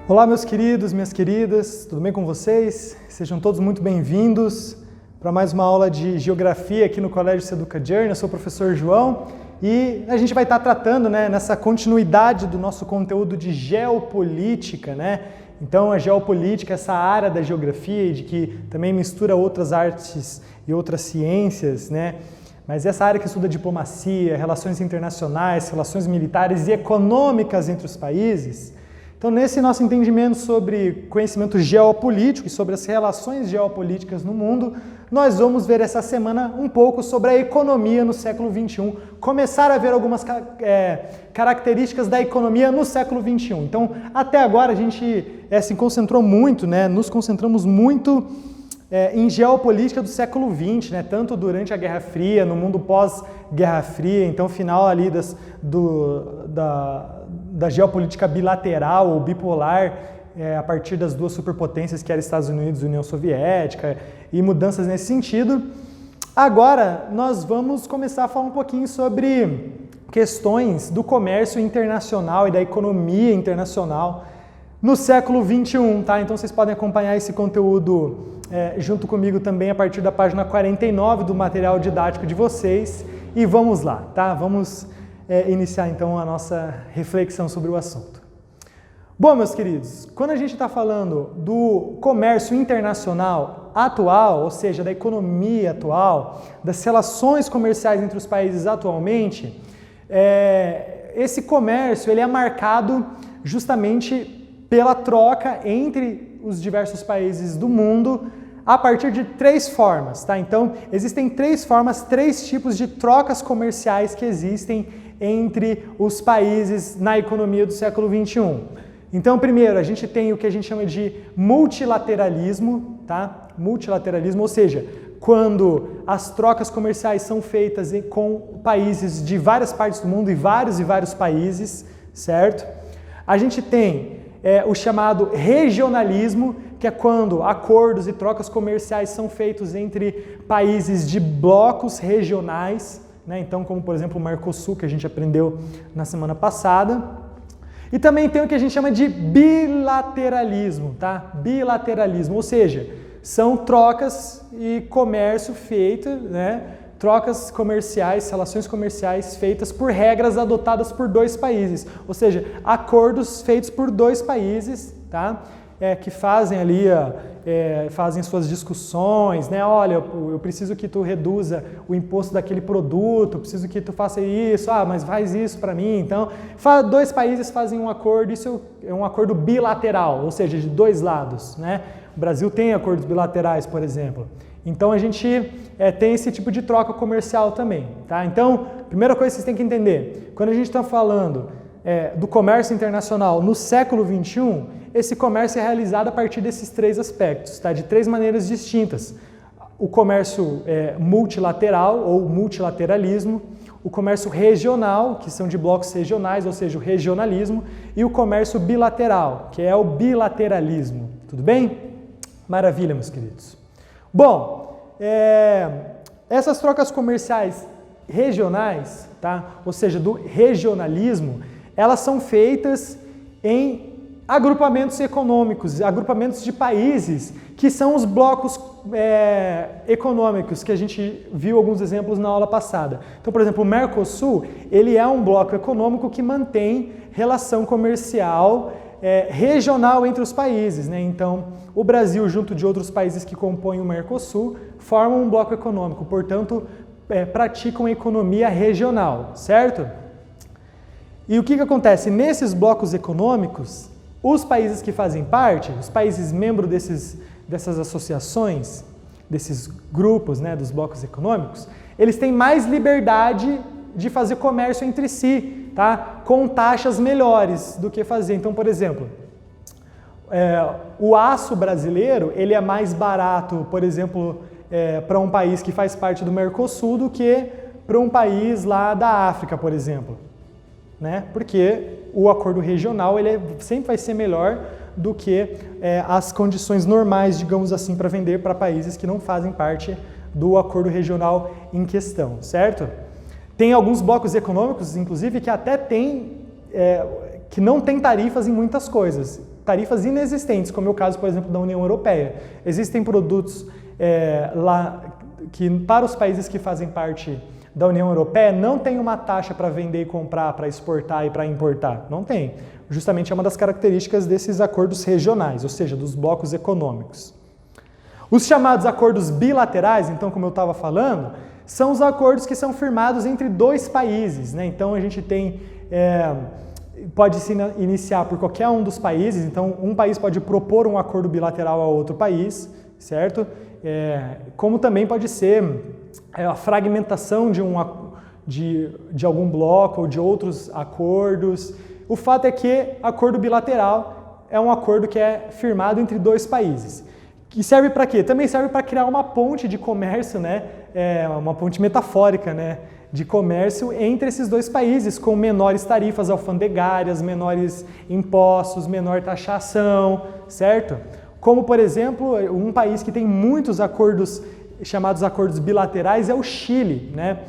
Olá, meus queridos, minhas queridas, tudo bem com vocês? Sejam todos muito bem-vindos para mais uma aula de Geografia aqui no Colégio Seduca Journey. Eu sou o professor João e a gente vai estar tratando nessa continuidade do nosso conteúdo de geopolítica, Então, a geopolítica, essa área da geografia e de que também mistura outras artes e outras ciências, Mas essa área que estuda diplomacia, relações internacionais, relações militares e econômicas entre os países. Então, nesse nosso entendimento sobre conhecimento geopolítico e sobre as relações geopolíticas no mundo, nós vamos ver essa semana um pouco sobre a economia no século XXI, começar a ver algumas características da economia no século XXI. Então, até agora a gente se concentrou muito, nos concentramos muito em geopolítica do século XX, tanto durante a Guerra Fria, no mundo pós-Guerra Fria, então final ali da geopolítica bilateral ou bipolar, a partir das duas superpotências que eram Estados Unidos e União Soviética, e mudanças nesse sentido. Agora nós vamos começar a falar um pouquinho sobre questões do comércio internacional e da economia internacional no século XXI, tá? Então vocês podem acompanhar esse conteúdo junto comigo também a partir da página 49 do material didático de vocês. E vamos lá, tá? Vamos iniciar então a nossa reflexão sobre o assunto. Bom, meus queridos, quando a gente está falando do comércio internacional atual, ou seja, da economia atual, das relações comerciais entre os países atualmente, esse comércio ele é marcado justamente pela troca entre os diversos países do mundo a partir de três formas, tá? Então, existem três formas, três tipos de trocas comerciais que existem entre os países na economia do século XXI. Então, primeiro, a gente tem o que a gente chama de multilateralismo, tá? Multilateralismo, ou seja, quando as trocas comerciais são feitas com países de várias partes do mundo e vários países, certo? A gente tem o chamado regionalismo, que é quando acordos e trocas comerciais são feitos entre países de blocos regionais, Então, como por exemplo o Mercosul, que a gente aprendeu na semana passada. E também tem o que a gente chama de bilateralismo, tá? Bilateralismo, ou seja, são trocas e comércio feito, Trocas comerciais, relações comerciais feitas por regras adotadas por dois países, ou seja, acordos feitos por dois países, tá? Que fazem ali, fazem suas discussões, Olha, eu preciso que tu reduza o imposto daquele produto, preciso que tu faça isso, mas faz isso para mim. Então, dois países fazem um acordo, isso é um acordo bilateral, ou seja, de dois lados, O Brasil tem acordos bilaterais, por exemplo. Então, a gente tem esse tipo de troca comercial também, tá? Então, primeira coisa que vocês têm que entender, quando a gente está falando do comércio internacional no século XXI, esse comércio é realizado a partir desses três aspectos, tá? De três maneiras distintas. O comércio multilateral ou multilateralismo, o comércio regional, que são de blocos regionais, ou seja, o regionalismo, e o comércio bilateral, que é o bilateralismo. Tudo bem? Maravilha, meus queridos. Bom, essas trocas comerciais regionais, tá? Ou seja, do regionalismo, elas são feitas em agrupamentos econômicos, agrupamentos de países, que são os blocos econômicos, que a gente viu alguns exemplos na aula passada. Então, por exemplo, o Mercosul, ele é um bloco econômico que mantém relação comercial regional entre os países, Então, o Brasil, junto de outros países que compõem o Mercosul, formam um bloco econômico, portanto, praticam economia regional, certo? E o que acontece? Nesses blocos econômicos, os países que fazem parte, os países membros dessas associações, desses grupos, dos blocos econômicos, eles têm mais liberdade de fazer comércio entre si, tá? Com taxas melhores do que fazer. Então, por exemplo, o aço brasileiro, ele é mais barato, por exemplo, para um país que faz parte do Mercosul do que para um país lá da África, por exemplo. Porque o acordo regional ele sempre vai ser melhor do que as condições normais, digamos assim, para vender para países que não fazem parte do acordo regional em questão, certo? Tem alguns blocos econômicos, inclusive, que até tem, que não tem tarifas em muitas coisas. tarifas inexistentes, como é o caso, por exemplo, da União Europeia. Existem produtos lá que, para os países que fazem parte da União Europeia, não tem uma taxa para vender e comprar, para exportar e para importar. Não tem. Justamente é uma das características desses acordos regionais, ou seja, dos blocos econômicos. Os chamados acordos bilaterais, então, como eu estava falando, são os acordos que são firmados entre dois países, né? Então, a gente tem... pode se iniciar por qualquer um dos países, então um país pode propor um acordo bilateral a outro país, certo? Como também pode ser a fragmentação de algum bloco ou de outros acordos. O fato é que acordo bilateral é um acordo que é firmado entre dois países. E serve para quê? Também serve para criar uma ponte de comércio, né? Uma ponte metafórica, né? De comércio entre esses dois países, com menores tarifas alfandegárias, menores impostos, menor taxação, certo? Como, por exemplo, um país que tem muitos acordos, chamados acordos bilaterais, é o Chile, né?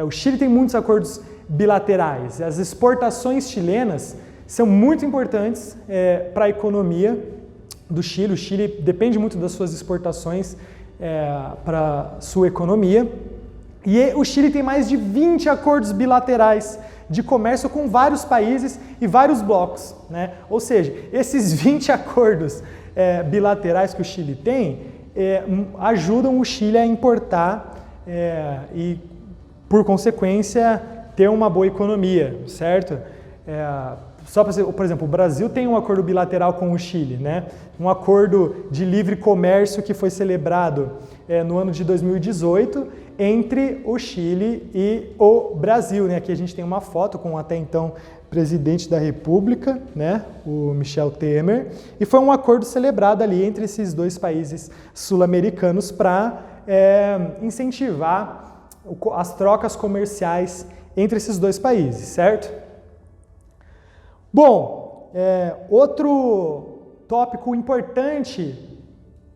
O Chile tem muitos acordos bilaterais. As exportações chilenas são muito importantes para a economia do Chile. O Chile depende muito das suas exportações para a sua economia. E o Chile tem mais de 20 acordos bilaterais de comércio com vários países e vários blocos, né? Ou seja, esses 20 acordos bilaterais que o Chile tem ajudam o Chile a importar e, por consequência, ter uma boa economia, certo? Só para, por exemplo, o Brasil tem um acordo bilateral com o Chile, né? Um acordo de livre comércio que foi celebrado no ano de 2018 entre o Chile e o Brasil, né? Aqui a gente tem uma foto com até então presidente da República, né? O Michel Temer, e foi um acordo celebrado ali entre esses dois países sul-americanos para incentivar as trocas comerciais entre esses dois países, certo? Bom, outro tópico importante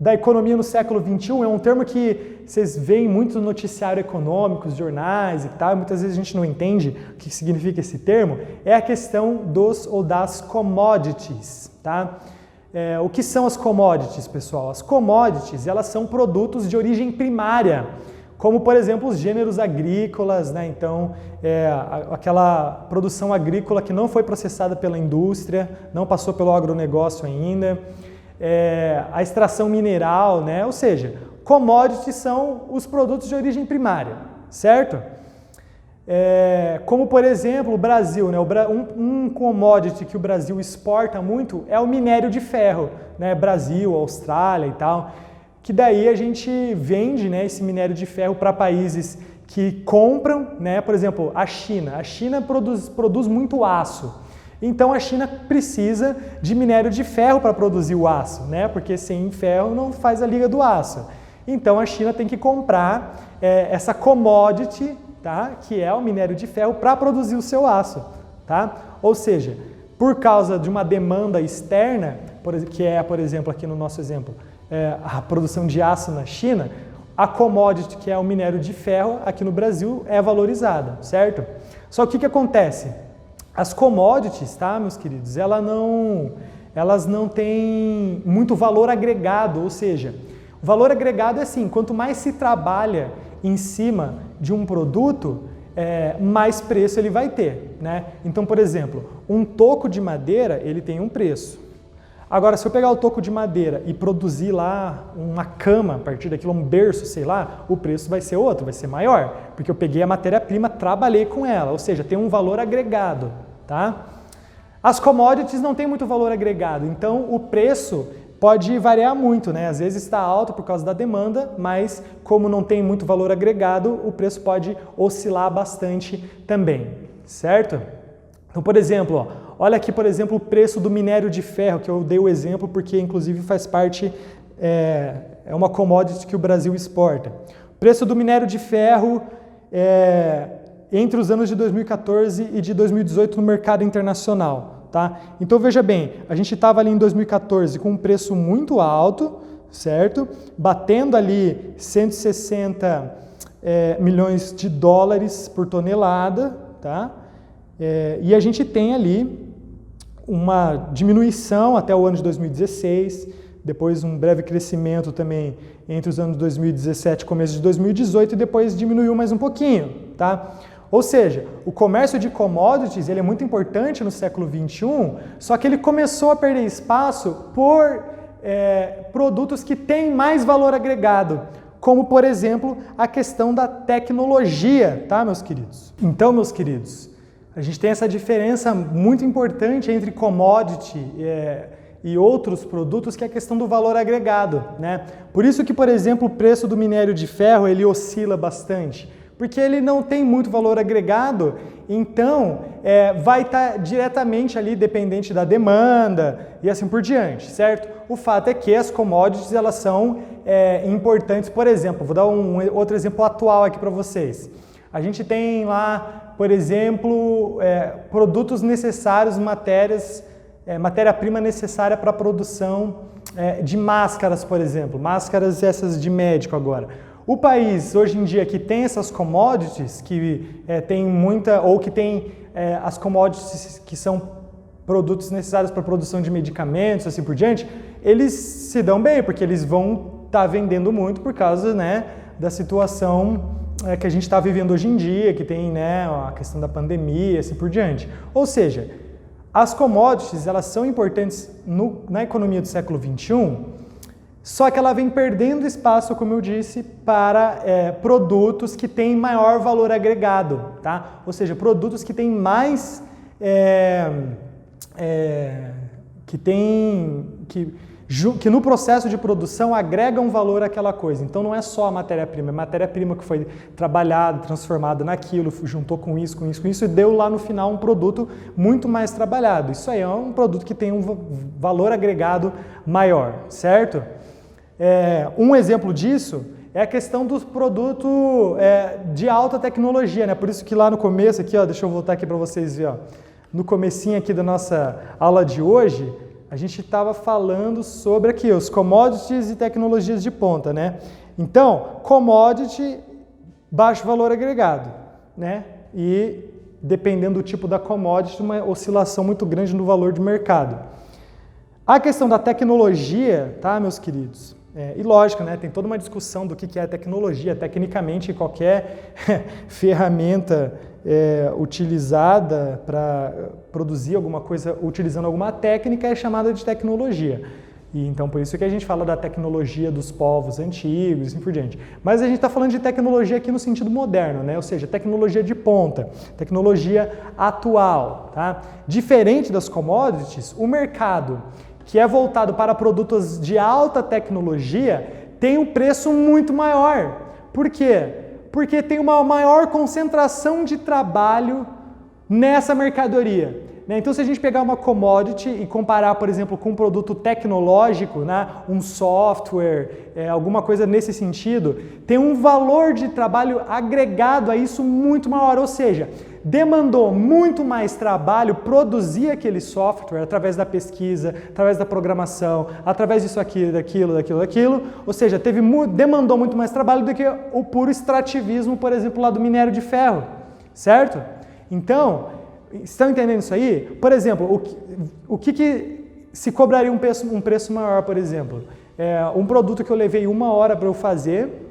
da economia no século XXI é um termo que vocês veem muito no noticiário econômico, jornais e tal, e muitas vezes a gente não entende o que significa esse termo, é a questão dos ou das commodities, tá? O que são as commodities, pessoal? As commodities, elas são produtos de origem primária, como, por exemplo, os gêneros agrícolas, né? Então, aquela produção agrícola que não foi processada pela indústria, não passou pelo agronegócio ainda, a extração mineral, né? Ou seja, commodities são os produtos de origem primária, certo? Como, por exemplo, o Brasil, né? Um commodity que o Brasil exporta muito é o minério de ferro, né? Brasil, Austrália e tal, que daí a gente vende, né, esse minério de ferro para países que compram, né? Por exemplo, a China. A China produz muito aço. Então a China precisa de minério de ferro para produzir o aço, né? Porque sem ferro não faz a liga do aço. Então a China tem que comprar essa commodity, tá? Que é o minério de ferro para produzir o seu aço, tá? Ou seja, por causa de uma demanda externa, que é, por exemplo, aqui no nosso exemplo, a produção de aço na China, a commodity, que é o minério de ferro, aqui no Brasil é valorizada, certo? Só que o que acontece? As commodities, tá, meus queridos, elas não têm muito valor agregado, ou seja, o valor agregado é assim, quanto mais se trabalha em cima de um produto, mais preço ele vai ter, né? Então, por exemplo, um toco de madeira, ele tem um preço. Agora, se eu pegar o toco de madeira e produzir lá uma cama, a partir daquilo, um berço, sei lá, o preço vai ser outro, vai ser maior, porque eu peguei a matéria-prima, trabalhei com ela, ou seja, tem um valor agregado, tá? As commodities não têm muito valor agregado, então o preço pode variar muito, né? Às vezes está alto por causa da demanda, mas como não tem muito valor agregado, o preço pode oscilar bastante também, certo? Então, por exemplo, ó, olha aqui, por exemplo, o preço do minério de ferro, que eu dei o exemplo porque, inclusive, faz parte, é uma commodity que o Brasil exporta. O preço do minério de ferro entre os anos de 2014 e de 2018 no mercado internacional, tá? Então, veja bem, a gente estava ali em 2014 com um preço muito alto, certo? Batendo ali 160 milhões de dólares por tonelada, tá? E a gente tem ali uma diminuição até o ano de 2016, depois um breve crescimento também entre os anos 2017 e começo de 2018 e depois diminuiu mais um pouquinho, tá? Ou seja, o comércio de commodities ele é muito importante no século XXI, só que ele começou a perder espaço por produtos que têm mais valor agregado, como, por exemplo, a questão da tecnologia, tá, meus queridos? Então, meus queridos, a gente tem essa diferença muito importante entre commodity e outros produtos, que é a questão do valor agregado, né? Por isso que, por exemplo, o preço do minério de ferro ele oscila bastante, porque ele não tem muito valor agregado, então vai estar diretamente ali dependente da demanda e assim por diante, certo? O fato é que as commodities elas são importantes, por exemplo, vou dar outro exemplo atual aqui para vocês. A gente tem lá, por exemplo, produtos necessários, matéria-prima necessária para a produção de máscaras, por exemplo, máscaras essas de médico agora. O país, hoje em dia, que tem essas commodities, que tem muita, ou que tem as commodities que são produtos necessários para a produção de medicamentos, assim por diante, eles se dão bem, porque eles vão estar vendendo muito por causa, né, da situação que a gente está vivendo hoje em dia, que tem, né, a questão da pandemia, assim por diante. Ou seja, as commodities, elas são importantes na economia do século XXI, só que ela vem perdendo espaço, como eu disse, para produtos que têm maior valor agregado, tá? Ou seja, produtos que têm mais, que no processo de produção agregam valor àquela coisa. Então não é só a matéria-prima, é matéria-prima que foi trabalhada, transformada naquilo, juntou com isso e deu lá no final um produto muito mais trabalhado. Isso aí é um produto que tem um valor agregado maior, certo? Um exemplo disso é a questão dos produtos de alta tecnologia, né? Por isso que lá no começo, aqui, ó, deixa eu voltar aqui para vocês verem, no comecinho aqui da nossa aula de hoje, a gente estava falando sobre aqui os commodities e tecnologias de ponta, né? Então, commodity, baixo valor agregado, né? E dependendo do tipo da commodity, uma oscilação muito grande no valor de mercado. A questão da tecnologia, tá, meus queridos? E lógico, né, tem toda uma discussão do que é tecnologia. Tecnicamente, qualquer ferramenta utilizada para produzir alguma coisa utilizando alguma técnica é chamada de tecnologia. E então, por isso que a gente fala da tecnologia dos povos antigos e assim por diante. Mas a gente está falando de tecnologia aqui no sentido moderno, né? Ou seja, tecnologia de ponta, tecnologia atual. Tá? Diferente das commodities, o mercado que é voltado para produtos de alta tecnologia, tem um preço muito maior. Por quê? Porque tem uma maior concentração de trabalho nessa mercadoria. Então, se a gente pegar uma commodity e comparar, por exemplo, com um produto tecnológico, né, um software, alguma coisa nesse sentido, tem um valor de trabalho agregado a isso muito maior, ou seja, demandou muito mais trabalho produzir aquele software através da pesquisa, através da programação, através disso aqui, daquilo, ou seja, demandou muito mais trabalho do que o puro extrativismo, por exemplo, lá do minério de ferro, certo? Então, estão entendendo isso aí? Por exemplo, o que se cobraria um preço maior, por exemplo? Um produto que eu levei 1 hora para eu fazer,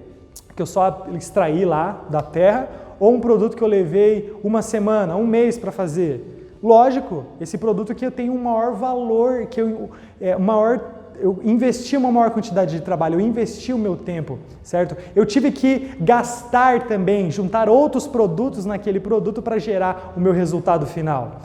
que eu só extraí lá da terra, ou um produto que eu levei 1 semana, 1 mês para fazer? Lógico, esse produto que eu tenho um maior valor, que eu investi uma maior quantidade de trabalho, eu investi o meu tempo, certo? Eu tive que gastar também, juntar outros produtos naquele produto para gerar o meu resultado final.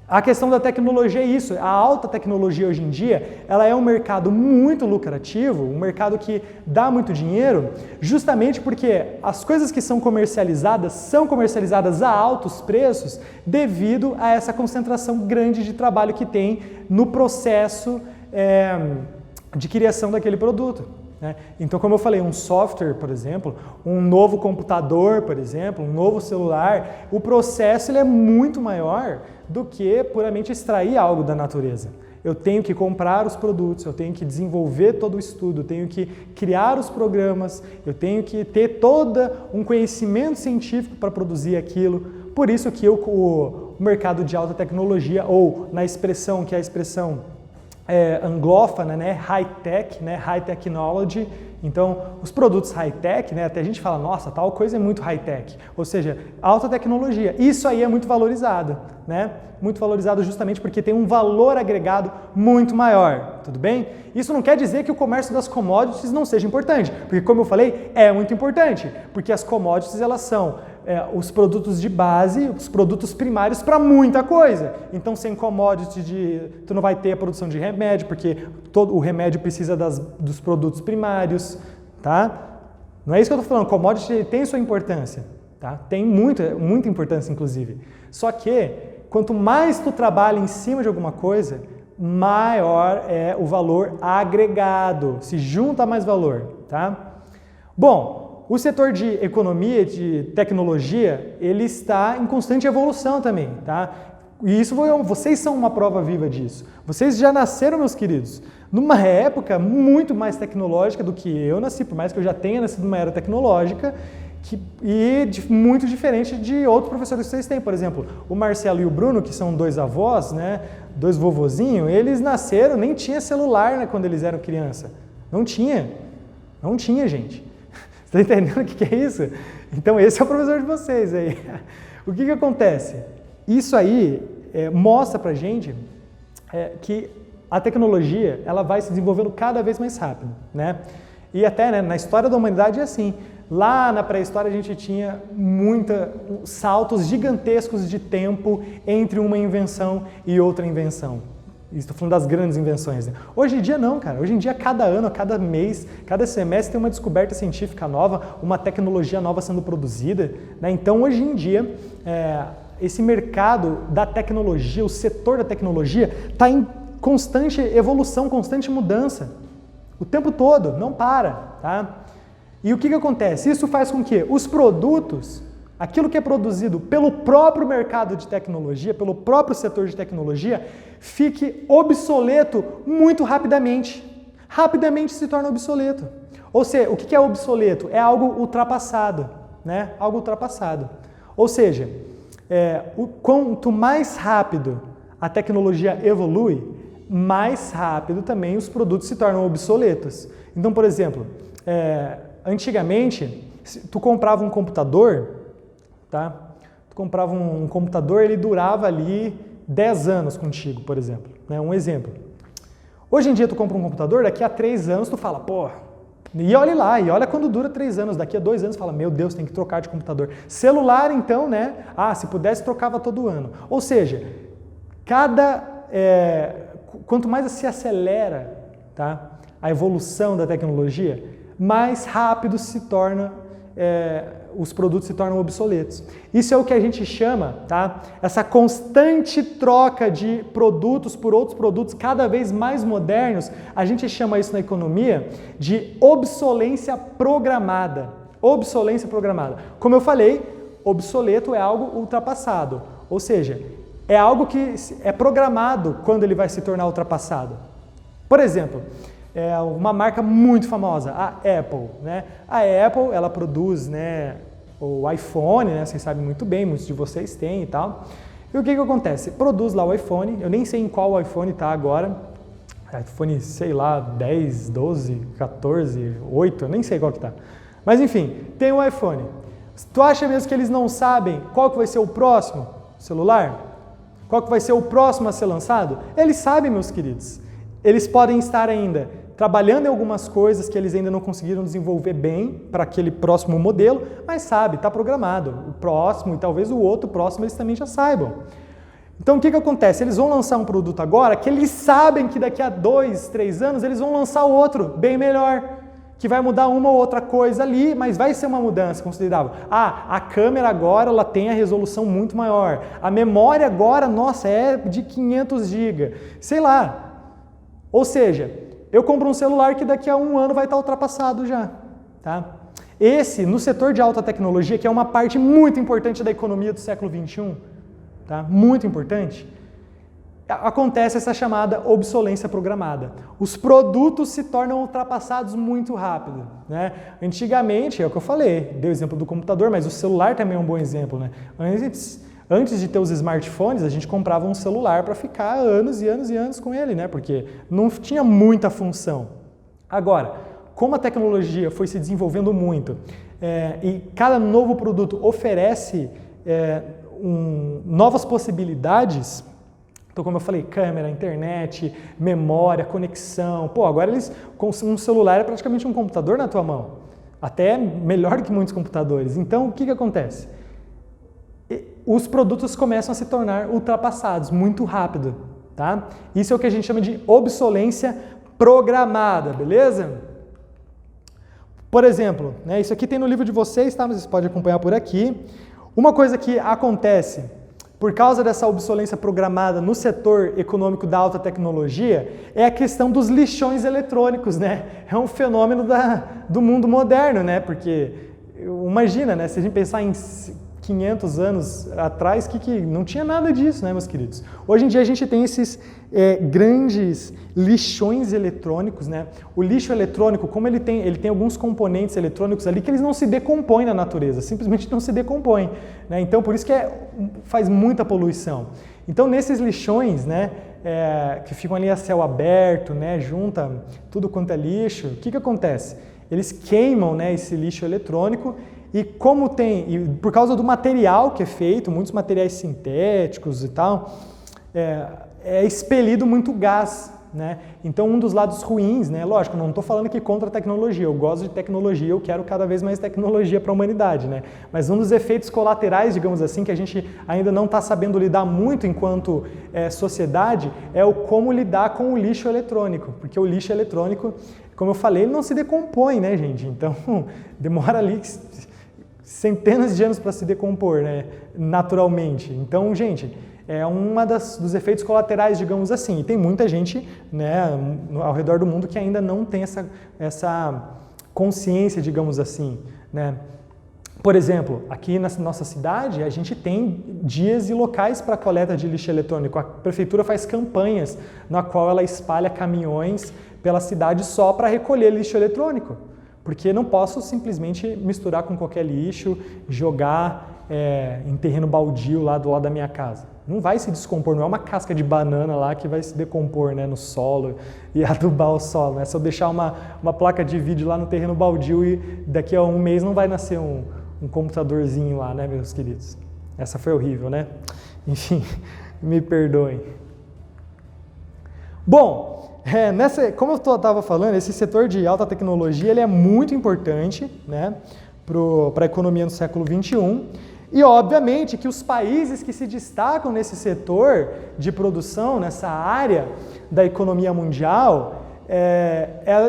A questão da tecnologia é isso, a alta tecnologia hoje em dia, ela é um mercado muito lucrativo, um mercado que dá muito dinheiro, justamente porque as coisas que são comercializadas a altos preços devido a essa concentração grande de trabalho que tem no processo de criação daquele produto. Né? Então, como eu falei, um software, por exemplo, um novo computador, por exemplo, um novo celular, o processo ele é muito maior do que puramente extrair algo da natureza. Eu tenho que comprar os produtos, eu tenho que desenvolver todo o estudo, eu tenho que criar os programas, eu tenho que ter todo um conhecimento científico para produzir aquilo. Por isso que o o mercado de alta tecnologia, ou na expressão que é a expressão anglófona, né, high-tech, né, high technology. Então, os produtos high-tech, né, até a gente fala, nossa, tal coisa é muito high-tech, ou seja, alta tecnologia. Isso aí é muito valorizado, né? Muito valorizado justamente porque tem um valor agregado muito maior, tudo bem? Isso não quer dizer que o comércio das commodities não seja importante, porque como eu falei, é muito importante, porque as commodities elas são os produtos de base, os produtos primários para muita coisa. Então, sem commodity, tu não vai ter a produção de remédio, porque todo o remédio precisa dos produtos primários, tá? Não é isso que eu estou falando, commodity tem sua importância, tá? Tem muita importância, inclusive. Só que, quanto mais tu trabalha em cima de alguma coisa, maior é o valor agregado, se junta mais valor, tá? Bom, o setor de economia, de tecnologia, ele está em constante evolução também, tá? E isso vocês são uma prova viva disso. Vocês já nasceram, meus queridos, numa época muito mais tecnológica do que eu nasci, por mais que eu já tenha nascido numa era tecnológica, muito diferente de outros professores que vocês têm. Por exemplo, o Marcelo e o Bruno, que são dois avós, né, dois vovozinhos, eles nasceram, nem tinha celular, né, quando eles eram criança. Não tinha, gente. Você está entendendo o que é isso? Então esse é o professor de vocês aí. O que acontece? Isso aí mostra pra gente que a tecnologia ela vai se desenvolvendo cada vez mais rápido, né? E até, né, na história da humanidade é assim. Lá na pré-história a gente tinha saltos gigantescos de tempo entre uma invenção e outra invenção. Estou falando das grandes invenções, né? Hoje em dia não, cara. Hoje em dia, cada ano, cada mês, cada semestre tem uma descoberta científica nova, uma tecnologia nova sendo produzida, né? Então, hoje em dia, esse mercado da tecnologia, o setor da tecnologia, está em constante evolução, constante mudança. O tempo todo, não para, tá? E o que acontece? Isso faz com que os produtos, aquilo que é produzido pelo próprio mercado de tecnologia, pelo próprio setor de tecnologia, fique obsoleto muito rapidamente. Rapidamente se torna obsoleto. Ou seja, o que é obsoleto? É algo ultrapassado, né? Algo ultrapassado. Ou seja, quanto mais rápido a tecnologia evolui, mais rápido também os produtos se tornam obsoletos. Então, por exemplo, antigamente, tu comprava um computador, tá? Tu comprava um computador, ele durava ali 10 anos contigo, por exemplo, né? Um exemplo. Hoje em dia tu compra um computador, daqui a 3 anos tu fala, pô, e olha lá, e olha quando dura 3 anos, daqui a 2 anos tu fala, meu Deus, tem que trocar de computador. Celular então, né? Se pudesse trocava todo ano. Ou seja, quanto mais se acelera, tá, a evolução da tecnologia, mais rápido se torna os produtos se tornam obsoletos. Isso é o que a gente chama, tá? Essa constante troca de produtos por outros produtos cada vez mais modernos, a gente chama isso na economia de obsolência programada. Obsolência programada. Como eu falei, obsoleto é algo ultrapassado, ou seja, é algo que é programado quando ele vai se tornar ultrapassado. Por exemplo, uma marca muito famosa, a Apple, né? A Apple, ela produz, né, o iPhone, né? Vocês sabem muito bem, muitos de vocês têm e tal. E o que acontece? Produz lá o iPhone, eu nem sei em qual iPhone está agora, iPhone, sei lá, 10, 12, 14, 8, eu nem sei qual que está. Mas enfim, tem o iPhone. Tu acha mesmo que eles não sabem qual que vai ser o próximo celular? Qual que vai ser o próximo a ser lançado? Eles sabem, meus queridos. Eles podem estar ainda trabalhando em algumas coisas que eles ainda não conseguiram desenvolver bem para aquele próximo modelo, mas sabe, está programado. O próximo e talvez o outro próximo eles também já saibam. Então o que acontece? Eles vão lançar um produto agora que eles sabem que daqui a 2, 3 anos eles vão lançar outro, bem melhor, que vai mudar uma ou outra coisa ali, mas vai ser uma mudança considerável. A câmera agora ela tem a resolução muito maior. A memória agora, nossa, é de 500 GB. Sei lá. Ou seja, eu compro um celular que daqui a 1 ano vai estar ultrapassado já, tá? Esse, no setor de alta tecnologia, que é uma parte muito importante da economia do século XXI, tá? Muito importante, acontece essa chamada obsolência programada. Os produtos se tornam ultrapassados muito rápido, né? Antigamente, é o que eu falei, dei o exemplo do computador, mas o celular também é um bom exemplo, né? Antes de ter os smartphones, a gente comprava um celular para ficar anos e anos e anos com ele, né? Porque não tinha muita função. Agora, como a tecnologia foi se desenvolvendo muito e cada novo produto oferece novas possibilidades, então, como eu falei, câmera, internet, memória, conexão. Pô, agora com um celular é praticamente um computador na tua mão. Até melhor que muitos computadores. Então, o que acontece? Os produtos começam a se tornar ultrapassados muito rápido, tá? Isso é o que a gente chama de obsolescência programada, beleza? Por exemplo, né, isso aqui tem no livro de vocês, tá? Mas vocês podem acompanhar por aqui. Uma coisa que acontece por causa dessa obsolescência programada no setor econômico da alta tecnologia é a questão dos lixões eletrônicos, né? É um fenômeno do mundo moderno, né? Porque imagina, né? Se a gente pensar em 500 anos atrás, que não tinha nada disso, né, meus queridos? Hoje em dia a gente tem esses grandes lixões eletrônicos, né? O lixo eletrônico, como ele tem alguns componentes eletrônicos ali que eles não se decompõem na natureza, simplesmente não se decompõem, né? Então, por isso que faz muita poluição. Então, nesses lixões, né, que ficam ali a céu aberto, né, junta tudo quanto é lixo, o que acontece? Eles queimam, né, esse lixo eletrônico. E por causa do material que é feito, muitos materiais sintéticos e tal, é expelido muito gás, né? Então, um dos lados ruins, né? Lógico, não estou falando aqui contra a tecnologia, eu gosto de tecnologia, eu quero cada vez mais tecnologia para a humanidade, né? Mas um dos efeitos colaterais, digamos assim, que a gente ainda não está sabendo lidar muito enquanto sociedade, é o como lidar com o lixo eletrônico, porque o lixo eletrônico, como eu falei, ele não se decompõe, né, gente? Então, demora ali centenas de anos para se decompor, né, naturalmente. Então, gente, é dos efeitos colaterais, digamos assim. E tem muita gente, né, ao redor do mundo que ainda não tem essa consciência, digamos assim, né. Por exemplo, aqui na nossa cidade, a gente tem dias e locais para coleta de lixo eletrônico. A prefeitura faz campanhas na qual ela espalha caminhões pela cidade só para recolher lixo eletrônico. Porque não posso simplesmente misturar com qualquer lixo, jogar em terreno baldio lá do lado da minha casa. Não vai se descompor, não é uma casca de banana lá que vai se decompor, né, no solo e adubar o solo. Né? Se eu deixar uma placa de vídeo lá no terreno baldio e daqui a um mês não vai nascer um computadorzinho lá, né, meus queridos? Essa foi horrível, né? Enfim, me perdoem. Bom, como eu estava falando, esse setor de alta tecnologia ele é muito importante, né, para a economia no século XXI. E, obviamente, que os países que se destacam nesse setor de produção, nessa área da economia mundial,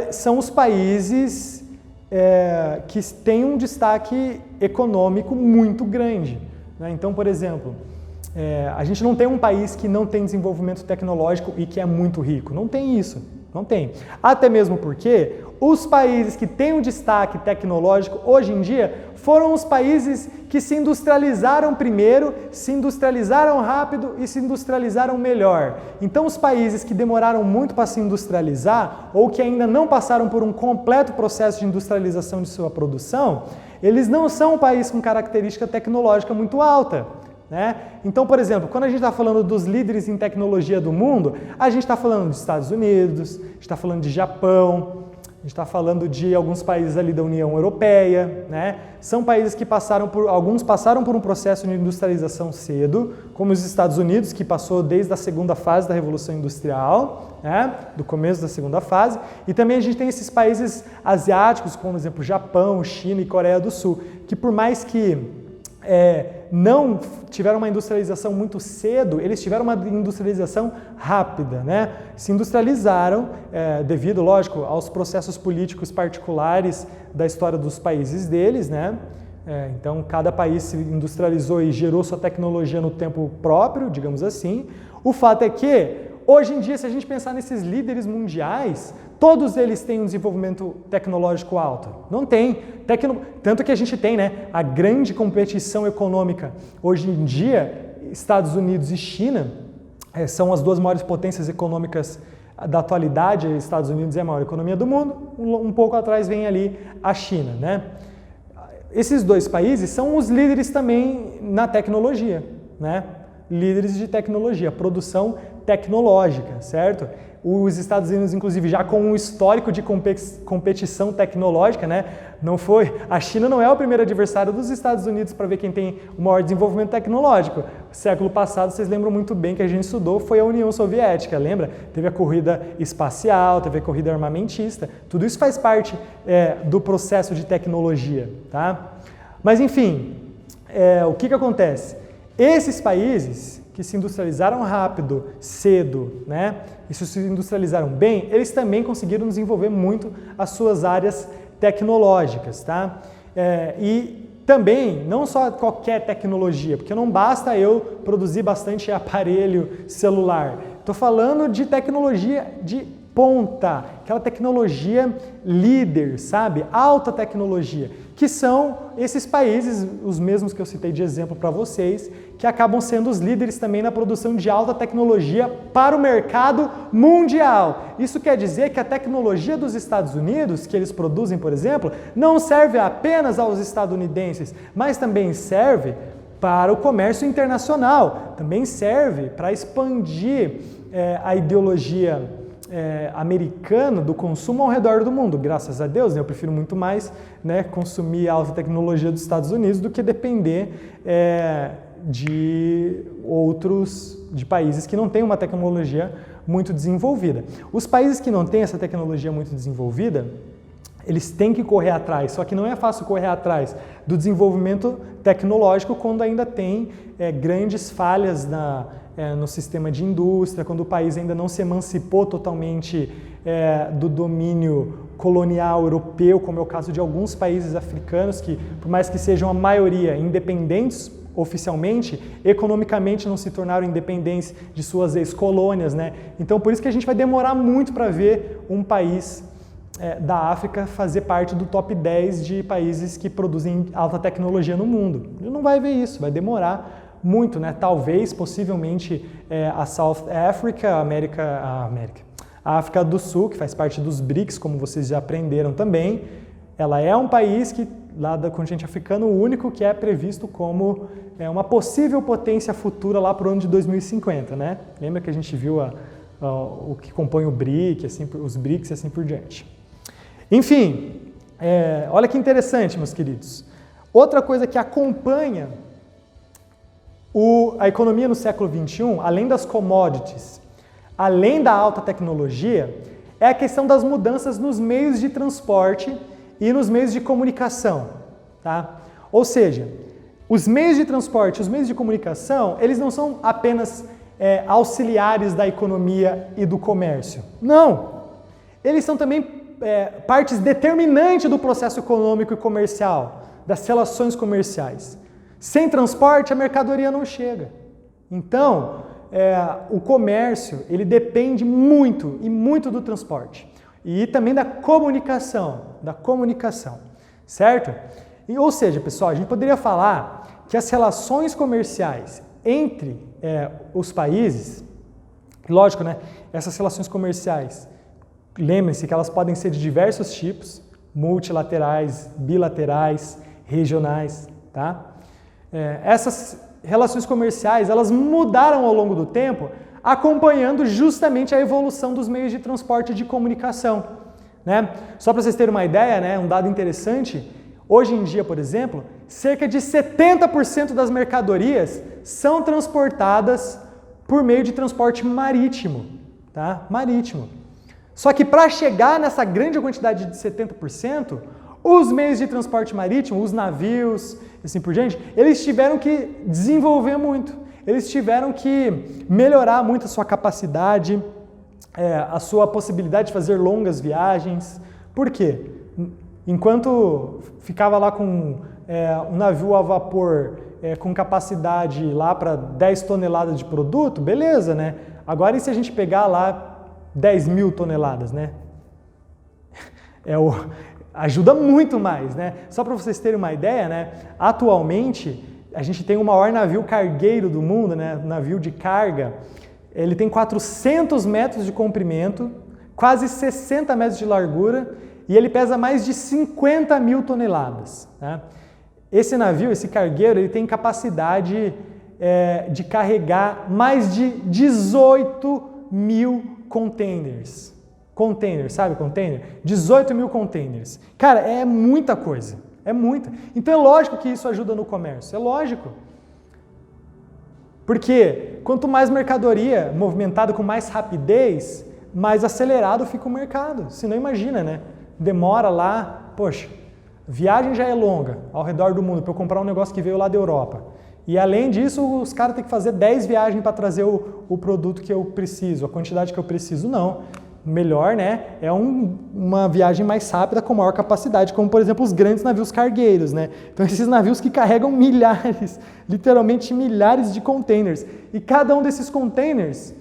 são os países que têm um destaque econômico muito grande, né? Então, por exemplo, a gente não tem um país que não tem desenvolvimento tecnológico e que é muito rico. Não tem isso. Não tem. Até mesmo porque os países que têm um destaque tecnológico hoje em dia foram os países que se industrializaram primeiro, se industrializaram rápido e se industrializaram melhor. Então, os países que demoraram muito para se industrializar ou que ainda não passaram por um completo processo de industrialização de sua produção, eles não são um país com característica tecnológica muito alta. Né? Então, por exemplo, quando a gente está falando dos líderes em tecnologia do mundo, a gente está falando dos Estados Unidos, a gente está falando de Japão, a gente está falando de alguns países ali da União Europeia, né? São países que alguns passaram por um processo de industrialização cedo, como os Estados Unidos, que passou desde a segunda fase da Revolução Industrial, né? Do começo da segunda fase, e também a gente tem esses países asiáticos, como, por exemplo, Japão, China e Coreia do Sul, que por mais que não tiveram uma industrialização muito cedo, eles tiveram uma industrialização rápida, né? Se industrializaram devido, lógico, aos processos políticos particulares da história dos países deles, né? Então, cada país se industrializou e gerou sua tecnologia no tempo próprio, digamos assim. O fato é que, hoje em dia, se a gente pensar nesses líderes mundiais, todos eles têm um desenvolvimento tecnológico alto. Não tem. Tanto que a gente tem, né, a grande competição econômica. Hoje em dia, Estados Unidos e China são as duas maiores potências econômicas da atualidade. Estados Unidos é a maior economia do mundo. Um pouco atrás vem ali a China, né? Esses dois países são os líderes também na tecnologia. né? Líderes de tecnologia, produção tecnológica, certo? Os Estados Unidos, inclusive, já com um histórico de competição tecnológica, né? A China não é o primeiro adversário dos Estados Unidos para ver quem tem o maior desenvolvimento tecnológico. Século passado, vocês lembram muito bem que a gente estudou, foi a União Soviética, lembra? Teve a corrida espacial, teve a corrida armamentista, tudo isso faz parte do processo de tecnologia, tá? Mas, enfim, o que acontece? Esses países que se industrializaram rápido, cedo, né? E se industrializaram bem, eles também conseguiram desenvolver muito as suas áreas tecnológicas, tá? E também, não só qualquer tecnologia, porque não basta eu produzir bastante aparelho celular. Estou falando de tecnologia de ponta, aquela tecnologia líder, sabe? Alta tecnologia, que são esses países, os mesmos que eu citei de exemplo para vocês, que acabam sendo os líderes também na produção de alta tecnologia para o mercado mundial. Isso quer dizer que a tecnologia dos Estados Unidos, que eles produzem, por exemplo, não serve apenas aos estadunidenses, mas também serve para o comércio internacional, também serve para expandir a ideologia americana do consumo ao redor do mundo. Graças a Deus, né? Eu prefiro muito mais, né, consumir a alta tecnologia dos Estados Unidos do que depender de países que não têm uma tecnologia muito desenvolvida. Os países que não têm essa tecnologia muito desenvolvida, eles têm que correr atrás, só que não é fácil correr atrás do desenvolvimento tecnológico quando ainda tem grandes falhas no sistema de indústria, quando o país ainda não se emancipou totalmente do domínio colonial europeu, como é o caso de alguns países africanos que, por mais que sejam a maioria independentes oficialmente, economicamente não se tornaram independentes de suas ex-colônias, né? Então, por isso que a gente vai demorar muito para ver um país da África fazer parte do top 10 de países que produzem alta tecnologia no mundo. A gente não vai ver isso, vai demorar muito, né? Talvez, possivelmente, a South Africa, a África do Sul, que faz parte dos BRICS, como vocês já aprenderam também, ela é um país que, lá do continente africano, o único que é previsto como uma possível potência futura lá para o ano de 2050, né? Lembra que a gente viu o que compõe o BRIC, assim, os BRICS e assim por diante. Enfim, olha que interessante, meus queridos. Outra coisa que acompanha a economia no século XXI, além das commodities, além da alta tecnologia, é a questão das mudanças nos meios de transporte e nos meios de comunicação, tá? Ou seja, os meios de transporte, os meios de comunicação, eles não são apenas auxiliares da economia e do comércio. Não! Eles são também partes determinantes do processo econômico e comercial, das relações comerciais. Sem transporte, a mercadoria não chega. Então, o comércio, ele depende muito e muito do transporte. E também da comunicação, certo? Ou seja, pessoal, a gente poderia falar que as relações comerciais entre os países, lógico, né? Essas relações comerciais, lembrem-se que elas podem ser de diversos tipos, multilaterais, bilaterais, regionais, tá? Essas relações comerciais, elas mudaram ao longo do tempo, acompanhando justamente a evolução dos meios de transporte e de comunicação, né? Só para vocês terem uma ideia, né, um dado interessante, hoje em dia, por exemplo, cerca de 70% das mercadorias são transportadas por meio de transporte marítimo, tá? Marítimo. Só que para chegar nessa grande quantidade de 70%, os meios de transporte marítimo, os navios, assim por diante, eles tiveram que desenvolver muito. Eles tiveram que melhorar muito a sua capacidade, a sua possibilidade de fazer longas viagens. Por quê? Enquanto ficava lá com um navio a vapor com capacidade lá para 10 toneladas de produto, beleza, né? Agora e se a gente pegar lá 10 mil toneladas, né? Ajuda muito mais, né? Só para vocês terem uma ideia, né? Atualmente, a gente tem o maior navio cargueiro do mundo, né? Navio de carga. Ele tem 400 metros de comprimento, quase 60 metros de largura e ele pesa mais de 50 mil toneladas. Né? Esse navio, esse cargueiro, ele tem capacidade de carregar mais de 18 mil containers. Container, sabe container? 18 mil containers. Cara, é muita coisa. É muita. Então é lógico que isso ajuda no comércio. É lógico. Porque quanto mais mercadoria movimentada com mais rapidez, mais acelerado fica o mercado. Se não, imagina, né? Demora lá, poxa, viagem já é longa ao redor do mundo para eu comprar um negócio que veio lá da Europa. E além disso, os caras têm que fazer 10 viagens para trazer o produto que eu preciso, a quantidade que eu preciso. Não. Melhor, né? É uma viagem mais rápida com maior capacidade, como por exemplo os grandes navios cargueiros, né? Então esses navios que carregam milhares, literalmente milhares de containers. E cada um desses containers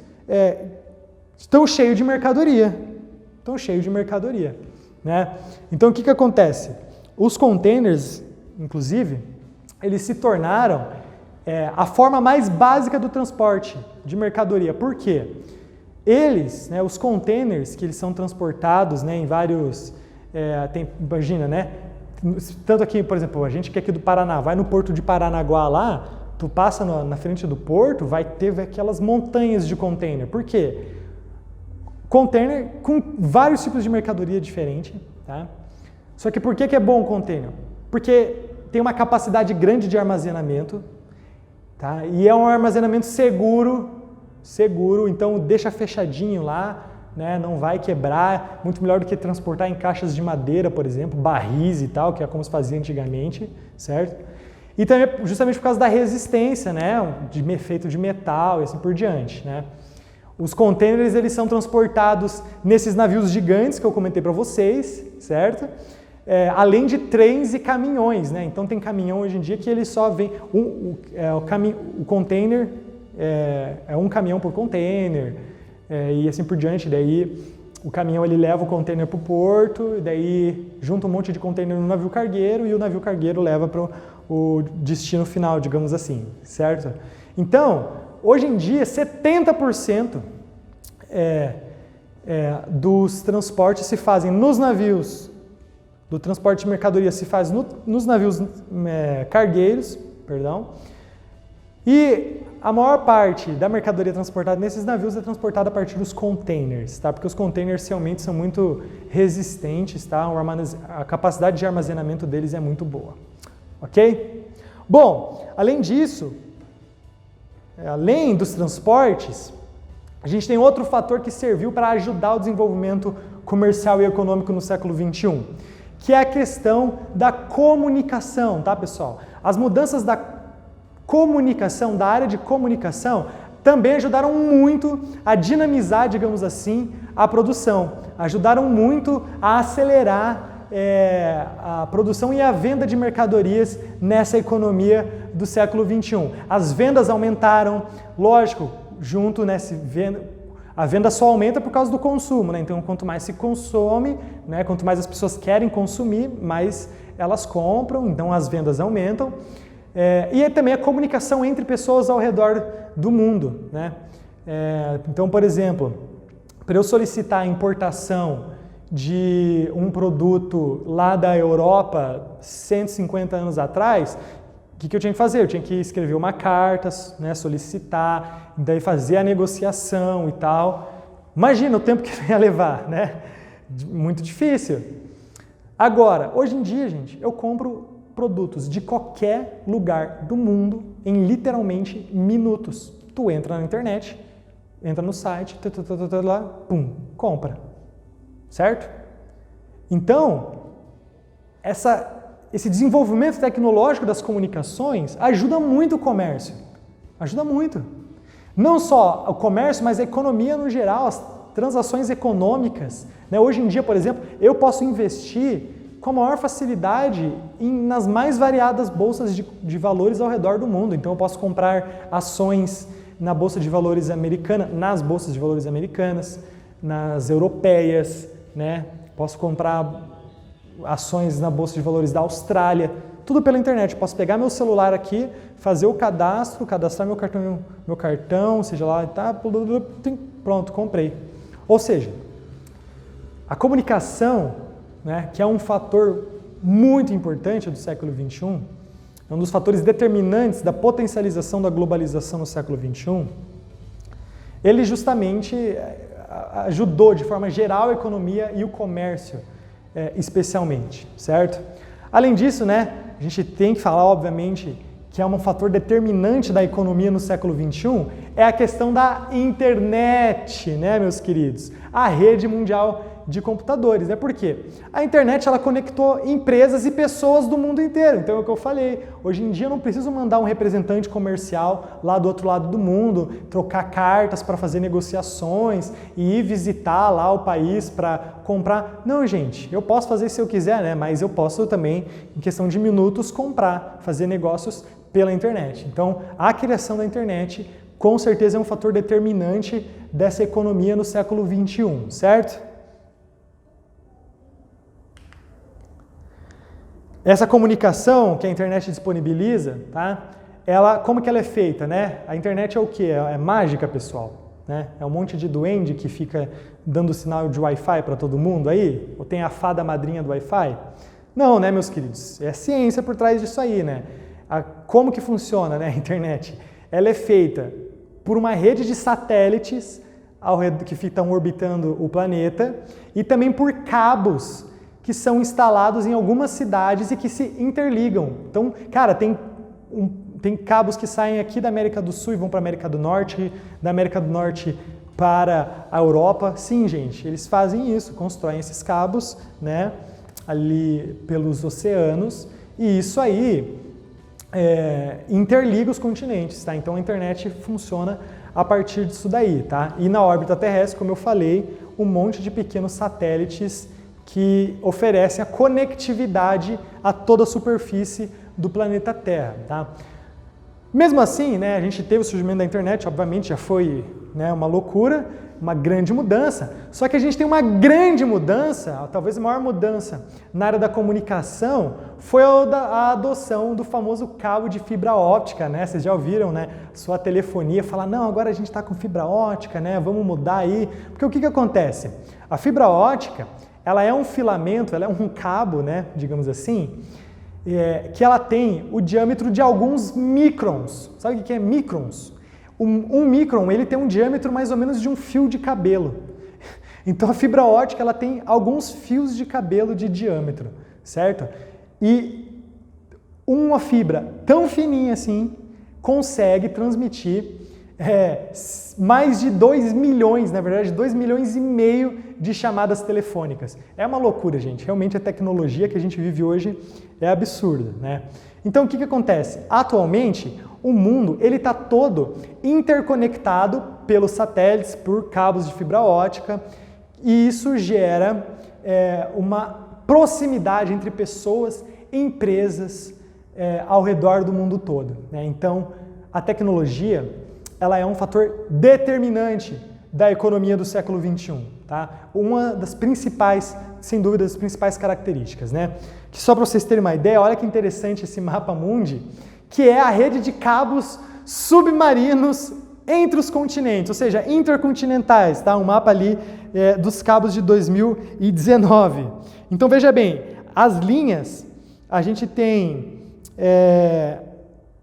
estão cheios de mercadoria. Estão cheios de mercadoria, né? Então o que acontece? Os containers, inclusive, eles se tornaram a forma mais básica do transporte de mercadoria. Por quê? Eles, né, os containers que eles são transportados, né, em vários, imagina, né, tanto aqui, por exemplo, a gente que é aqui do Paraná, vai no porto de Paranaguá lá, tu passa na frente do porto, vai ter aquelas montanhas de container. Por quê? Container com vários tipos de mercadoria diferente, tá? Só que por que é bom o container? Porque tem uma capacidade grande de armazenamento, tá? E é um armazenamento seguro, então deixa fechadinho lá, né? Não vai quebrar, muito melhor do que transportar em caixas de madeira, por exemplo, barris e tal, que é como se fazia antigamente, certo? E também justamente por causa da resistência, né? Feito de metal e assim por diante, né? Os containers, eles são transportados nesses navios gigantes que eu comentei para vocês, certo? Além de trens e caminhões, né? Então tem caminhão hoje em dia que ele só vem, o container é um caminhão por container, e assim por diante. Daí o caminhão ele leva o container para o porto, e daí junta um monte de container no navio cargueiro e o navio cargueiro leva para o destino final, digamos assim, certo? Então, hoje em dia, 70% dos transportes se fazem nos navios, do transporte de mercadoria se faz nos navios cargueiros, perdão, e a maior parte da mercadoria transportada nesses navios é transportada a partir dos containers, tá? Porque os containers realmente são muito resistentes, tá? A capacidade de armazenamento deles é muito boa, ok? Bom, além disso, além dos transportes, a gente tem outro fator que serviu para ajudar o desenvolvimento comercial e econômico no século XXI, que é a questão da comunicação, tá, pessoal? As mudanças da comunicação, da área de comunicação, também ajudaram muito a dinamizar, digamos assim, a produção. Ajudaram muito a acelerar a produção e a venda de mercadorias nessa economia do século XXI. As vendas aumentaram, lógico, junto nessa venda, a venda só aumenta por causa do consumo, né? Então, quanto mais se consome, né, quanto mais as pessoas querem consumir, mais elas compram, então as vendas aumentam. E também a comunicação entre pessoas ao redor do mundo, né? Então, por exemplo, para eu solicitar a importação de um produto lá da Europa 150 anos atrás, o que eu tinha que fazer? Eu tinha que escrever uma carta, né, solicitar, daí fazer a negociação e tal. Imagina o tempo que ia levar, né? Muito difícil. Agora, hoje em dia, gente, eu compro produtos de qualquer lugar do mundo em literalmente minutos. Tu entra na internet, entra no site, lá, pum, compra. Certo? Então, esse desenvolvimento tecnológico das comunicações ajuda muito o comércio. Ajuda muito. Não só o comércio, mas a economia no geral, as transações econômicas. Né? Hoje em dia, por exemplo, eu posso investir com a maior facilidade nas mais variadas bolsas de valores ao redor do mundo. Então eu posso comprar ações na bolsa de valores americana, nas bolsas de valores americanas, nas europeias, né? Posso comprar ações na bolsa de valores da Austrália, tudo pela internet. Posso pegar meu celular aqui, fazer o cadastro, cadastrar meu cartão, seja lá, tá, pronto, comprei. Ou seja, a comunicação, né, que é um fator muito importante do século XXI, é um dos fatores determinantes da potencialização da globalização no século XXI, ele justamente ajudou de forma geral a economia e o comércio, especialmente, certo? Além disso, né, a gente tem que falar, obviamente, que é um fator determinante da economia no século XXI, é a questão da internet, né, meus queridos? A rede mundial de computadores, né? Por quê? A internet, ela conectou empresas e pessoas do mundo inteiro. Então é o que eu falei. Hoje em dia eu não preciso mandar um representante comercial lá do outro lado do mundo, trocar cartas para fazer negociações e ir visitar lá o país para comprar. Não, gente, eu posso fazer se eu quiser, né? Mas eu posso também, em questão de minutos, comprar, fazer negócios pela internet. Então, a criação da internet, com certeza, é um fator determinante dessa economia no século XXI, certo? Essa comunicação que a internet disponibiliza, tá? Como que ela é feita, né? A internet é o quê? É mágica, pessoal, né? É um monte de duende que fica dando sinal de Wi-Fi para todo mundo aí? Ou tem a fada madrinha do Wi-Fi? Não, né, meus queridos? É ciência por trás disso aí, né? Como que funciona, né, a internet? Ela é feita por uma rede de satélites que estão orbitando o planeta e também por cabos que são instalados em algumas cidades e que se interligam. Então, cara, tem cabos que saem aqui da América do Sul e vão para a América do Norte, da América do Norte para a Europa. Sim, gente, eles fazem isso, constroem esses cabos, né, ali pelos oceanos, e isso aí interliga os continentes, tá? Então a internet funciona a partir disso daí, tá? E na órbita terrestre, como eu falei, um monte de pequenos satélites que oferecem a conectividade a toda a superfície do planeta Terra, tá? Mesmo assim, né, a gente teve o surgimento da internet, obviamente já foi, né, uma loucura, uma grande mudança, só que a gente tem uma grande mudança, talvez a maior mudança na área da comunicação foi a adoção do famoso cabo de fibra óptica, né? Vocês já ouviram, né? Sua telefonia falar, não, agora a gente está com fibra óptica, né? Vamos mudar aí, porque o que acontece? A fibra óptica, ela é um filamento, ela é um cabo, né, digamos assim, que ela tem o diâmetro de alguns microns. Sabe o que é microns? Um micron, ele tem um diâmetro mais ou menos de um fio de cabelo. Então a fibra óptica, ela tem alguns fios de cabelo de diâmetro, certo? E uma fibra tão fininha assim consegue transmitir mais de 2 milhões, na verdade 2 milhões e meio de chamadas telefônicas. É uma loucura, gente. Realmente a tecnologia que a gente vive hoje é absurda, né? Então o que acontece? Atualmente o mundo ele está todo interconectado pelos satélites, por cabos de fibra óptica, e isso gera uma proximidade entre pessoas e empresas ao redor do mundo todo, né? Então a tecnologia ela é um fator determinante da economia do século XXI, tá? Uma das principais, sem dúvida, das principais características, né? Que só para vocês terem uma ideia, olha que interessante esse mapa mundi, que é a rede de cabos submarinos entre os continentes, ou seja, intercontinentais, tá? Um mapa ali dos cabos de 2019. Então veja bem, as linhas, a gente tem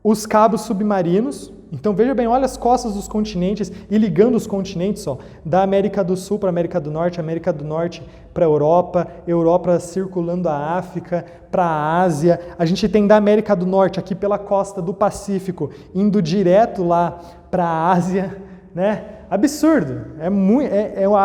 os cabos submarinos. Então veja bem, olha as costas dos continentes e ligando os continentes, ó, da América do Sul para a América do Norte para a Europa, Europa circulando a África, para a Ásia. A gente tem da América do Norte aqui pela costa do Pacífico, indo direto lá para a Ásia, né? Absurdo,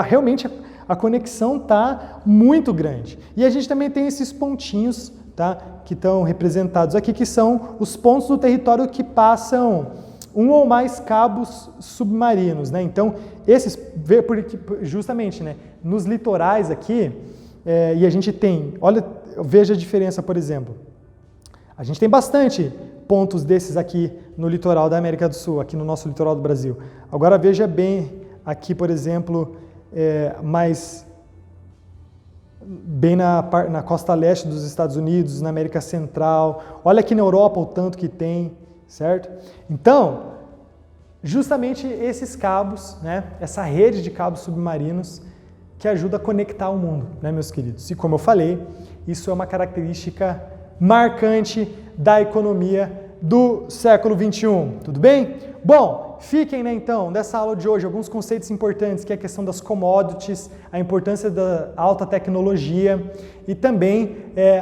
realmente a conexão está muito grande. E a gente também tem esses pontinhos, tá, que estão representados aqui, que são os pontos do território que passam um ou mais cabos submarinos, né? Então, esses, justamente, né, nos litorais aqui, e a gente tem, olha, veja a diferença, por exemplo, a gente tem bastante pontos desses aqui no litoral da América do Sul, aqui no nosso litoral do Brasil. Agora veja bem aqui, por exemplo, bem na costa leste dos Estados Unidos, na América Central, olha aqui na Europa o tanto que tem, certo? Então, justamente esses cabos, né, essa rede de cabos submarinos que ajuda a conectar o mundo, né, meus queridos? E como eu falei, isso é uma característica marcante da economia do século XXI. Tudo bem? Bom, fiquem, né, então, dessa aula de hoje, alguns conceitos importantes, que é a questão das commodities, a importância da alta tecnologia e também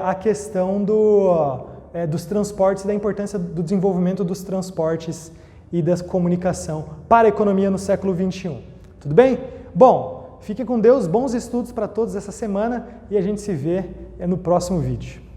a questão dos transportes e da importância do desenvolvimento dos transportes e da comunicação para a economia no século XXI. Tudo bem? Bom, fique com Deus, bons estudos para todos essa semana e a gente se vê no próximo vídeo.